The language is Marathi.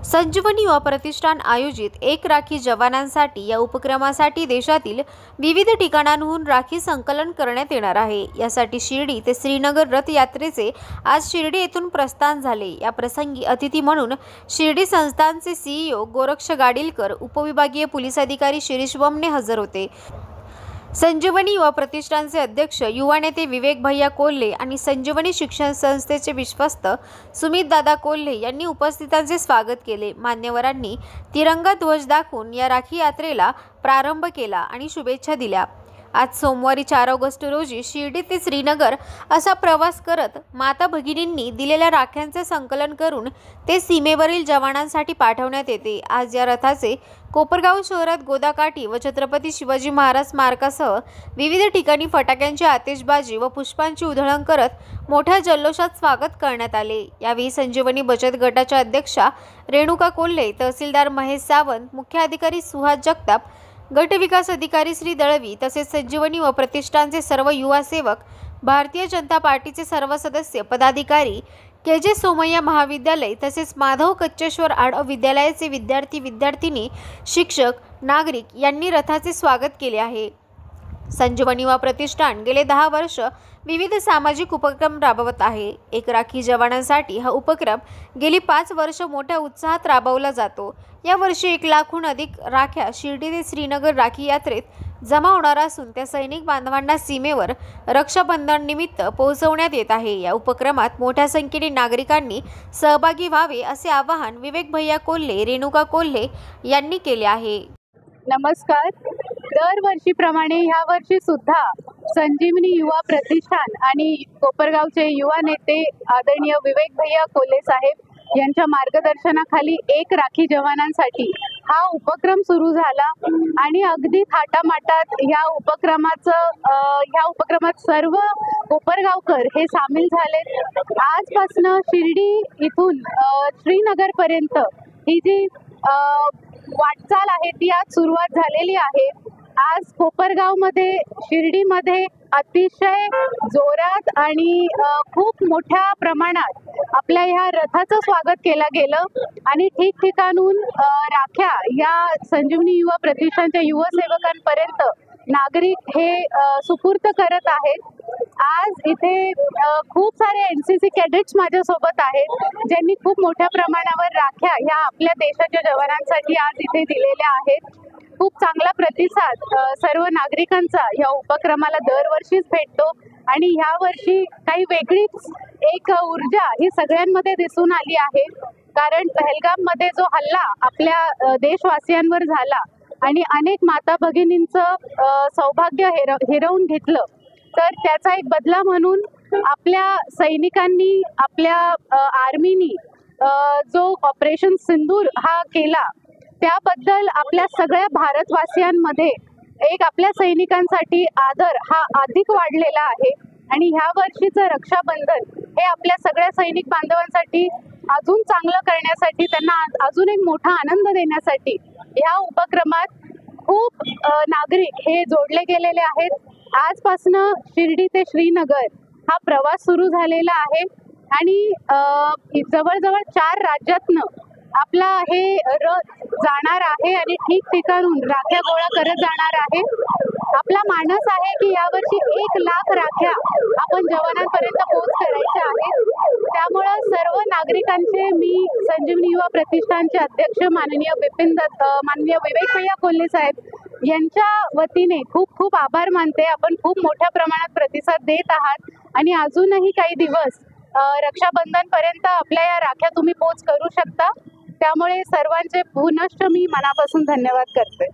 संजीवनी युवा प्रतिष्ठान आयोजित एक राखी जवानांसाठी या उपक्रमासाठी देशातील विविध ठिकाणांहून राखी संकलन करण्यात येणार आहे। यासाठी शिर्डी ते श्रीनगर रथ यात्रेचे आज शिर्डी येथून प्रस्थान झाले। या प्रसंगी अतिथी म्हणून शिर्डी संस्थानचे सीईओ गोरक्ष गाडीलकर, उपविभागीय पोलीस अधिकारी शिरीष बमणे हजर होते। संजीवनी युवा प्रतिष्ठानचे अध्यक्ष युवा नेते विवेक भैया कोल्हे आणि संजीवनी शिक्षण संस्थेचे विश्वस्त सुमित दादा कोल्हे यांनी उपस्थितांचे स्वागत केले। मान्यवरांनी तिरंगा ध्वज दाखवून या राखी यात्रेला प्रारंभ केला आणि शुभेच्छा दिल्या। आज सोमवारी 4 ऑगस्ट रोजी शिर्डी ते श्रीनगर असा प्रवास करत माता भगिनींनी दिलेल्या राख्यांचे संकलन करून ते सीमेवरील जवानांसाठी पाठवण्यात येते। आज या रथाचे कोपरगाव शहरात गोदाकाठी व छत्रपती शिवाजी महाराज स्मारकासह विविध ठिकाणी फटाक्यांची आतिषबाजी व पुष्पांची उधळण करत मोठ्या जल्लोषात स्वागत करण्यात आले। यावेळी संजीवनी बचत गटाच्या अध्यक्षा रेणुका कोल्हे, तहसीलदार महेश सावंत, मुख्य अधिकारी सुहास जगताप, गट विकास अधिकारी श्री दळवी तसेच संजीवनी व प्रतिष्ठानचे सर्व युवा सेवक, भारतीय जनता पार्टीचे सर्व सदस्य, पदाधिकारी, के.जे. सोमय्या महाविद्यालय तसेच माधव कच्चेश्वर आडव विद्यालयाचे विद्यार्थी विद्यार्थिनी, शिक्षक, नागरिक यांनी रथाचे स्वागत केले आहे। संजीवनी युवा प्रतिष्ठान गेले 10 वर्ष विविध सामाजिक उपक्रम राबवत आहे। एक राखी जवानांसाठी हा उपक्रम गेली 5 वर्ष मोठ्या उत्साहात राबवला जातो। या वर्षी 1 लाखहून अधिक राख्या शिर्डी ते श्रीनगर राखी यात्रेत जमा होणार असून त्या सैनिक बांधवांना सीमेवर रक्षाबंधन निमित्त पोहोचवण्यात येत आहे। या उपक्रमात मोठ्या संख्येने नागरिकांनी सहभागी व्हावे असे आवाहन विवेक भैया कोल्हे, रेणुका कोल्हे यांनी केले आहे। नमस्कार। दरवर्षीप्रमाणे ह्या वर्षी सुद्धा संजीवनी युवा प्रतिष्ठान आणि कोपरगावचे युवा नेते आदरणीय विवेक भैया कोल्हे साहेब यांच्या मार्गदर्शनाखाली एक राखी जवानांसाठी हा उपक्रम सुरू झाला आणि अगदी थाटामाटात ह्या उपक्रमात सर्व कोपरगावकर हे सामील झाले। आजपासून शिर्डी इथून श्रीनगर पर्यंत ही जी वाटचाल आहे ती आज सुरुवात झालेली आहे। आज कोपरगावमध्ये, शिर्डीमध्ये अतिशय जोरात आणि खूप मोठ्या प्रमाणात आपल्या ह्या रथाचं स्वागत केलं गेलं आणि ठिकठिकाणून राख्या या संजीवनी युवा प्रतिष्ठानच्या युवा सेवकांपर्यंत नागरिक हे सुपूर्त करत आहेत। आज इथे खूप सारे एनसीसी कॅडेट्स माझ्यासोबत आहेत ज्यांनी खूप मोठ्या प्रमाणावर राख्या ह्या आपल्या देशाच्या जवानांसाठी आज इथे दिलेल्या आहेत। खूप चांगला प्रतिसाद सर्व नागरिकांचा या उपक्रमाला दरवर्षीच भेटतो आणि ह्या वर्षी काही वेगळीच एक ऊर्जा ही सगळ्यांमध्ये दिसून आली आहे। कारण पहलगाममध्ये जो हल्ला आपल्या देशवासियांवर झाला आणि अनेक माता भगिनींचं सौभाग्य हिरावून घेतलं, तर त्याचा एक बदला म्हणून आपल्या सैनिकांनी, आपल्या आर्मीनी जो ऑपरेशन सिंदूर हा केला त्याबद्दल आपल्या सगळ्या भारतवासियांमध्ये एक आपल्या सैनिकांसाठी आदर हा अधिक वाढलेला आहे आणि ह्या वर्षीचं रक्षाबंधन हे आपल्या सगळ्या सैनिक बांधवांसाठी अजून चांगलं करण्यासाठी, त्यांना अजून एक मोठा आनंद देण्यासाठी ह्या उपक्रमात खूप नागरिक हे जोडले गेलेले आहेत। आजपासून शिर्डी ते श्रीनगर हा प्रवास सुरू झालेला आहे आणि जवळजवळ 4 राज्यातनं आपला हे रथ जाणार आहे आणि ठिकठिकाणून राख्या गोळा करत जाणार आहे। आपला मानस आहे की यावर्षी 1 लाख राख्या आपण जवानांपर्यंत पोहोच करायच्या आहेत। त्यामुळे सर्व नागरिकांचे मी संजीवनी युवा प्रतिष्ठानचे अध्यक्ष माननीय विवेक भैया कोल्हे साहेब यांच्या वतीने खूप खूप आभार मानते। आपण खूप मोठ्या प्रमाणात प्रतिसाद देत आहात आणि अजूनही काही दिवस रक्षाबंधन पर्यंत आपल्या या राख्या तुम्ही पोच करू शकता। त्यामुळे सर्वांचे पुनश्च मी मनापासून धन्यवाद करते।